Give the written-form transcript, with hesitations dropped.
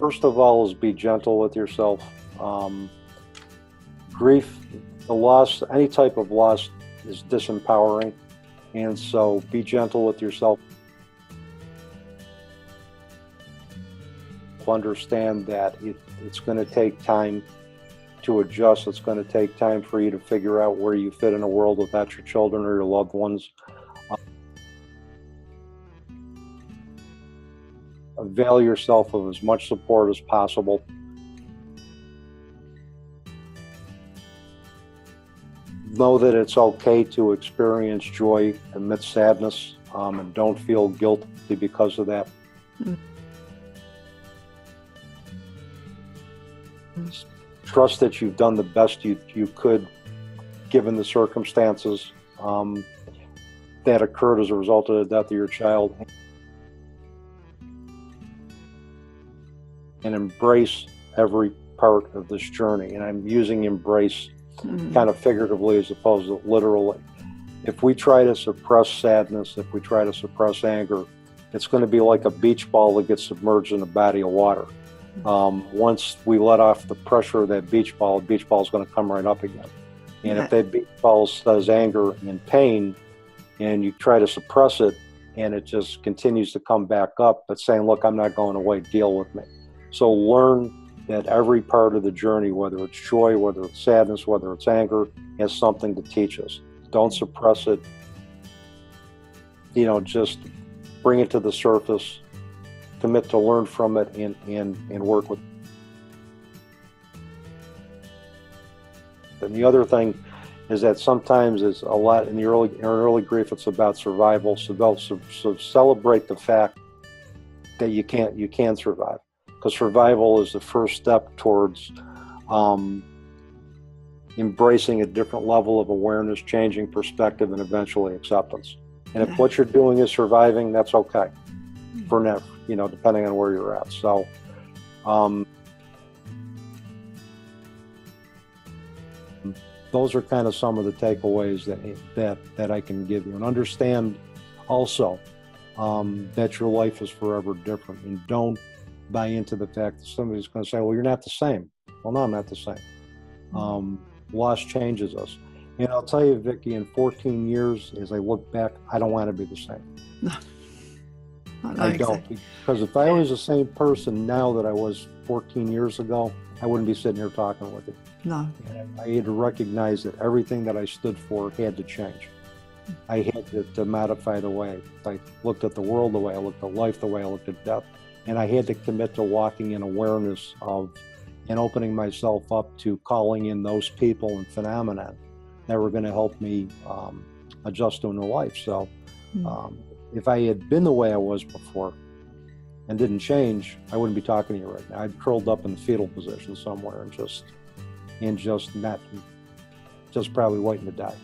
First of all, is be gentle with yourself. Um, Grief, the loss, any type of loss is disempowering. And so be gentle with yourself. Understand that it's going to take time to adjust. It's going to take time for you to figure out where you fit in a world without your children or your loved ones. Avail yourself of as much support as possible. Know that it's okay to experience joy amidst sadness, and don't feel guilty because of that. Trust that you've done the best you could given the circumstances that occurred as a result of the death of your child. And embrace every part of this journey. And I'm using embrace kind of figuratively as opposed to literally. If we try to suppress sadness, if we try to suppress anger, it's going to be like a beach ball that gets submerged in a body of water. Once we let off the pressure of that beach ball is going to come right up again. And if that beach ball says anger and pain, and you try to suppress it, and it just continues to come back up, but saying, look, I'm not going away, deal with me. So learn that every part of the journey, whether it's joy, whether it's sadness, whether it's anger, has something to teach us. Don't suppress it. Just bring it to the surface, commit to learn from it and work with it. And the other thing is that sometimes it's a lot in early grief, it's about survival. So celebrate the fact that you can survive. Because survival is the first step towards embracing a different level of awareness, changing perspective, and eventually acceptance. And if what you're doing is surviving, that's okay for now, depending on where you're at. So, those are kind of some of the takeaways that I can give you. And understand also that your life is forever different. And don't buy into the fact that somebody's going to say, well, you're not the same. Well, no, I'm not the same. Loss changes us. And I'll tell you, Vicki, in 14 years, as I look back, I don't want to be the same. No. I don't. Because if I was the same person now that I was 14 years ago, I wouldn't be sitting here talking with you. No. And I had to recognize that everything that I stood for had to change. I had to modify the way I looked at the world, the way I looked at life, the way I looked at death. And I had to commit to walking in awareness of and opening myself up to calling in those people and phenomena that were going to help me adjust to a new life. So if I had been the way I was before and didn't change, I wouldn't be talking to you right now. I'd curled up in the fetal position somewhere and just probably waiting to die.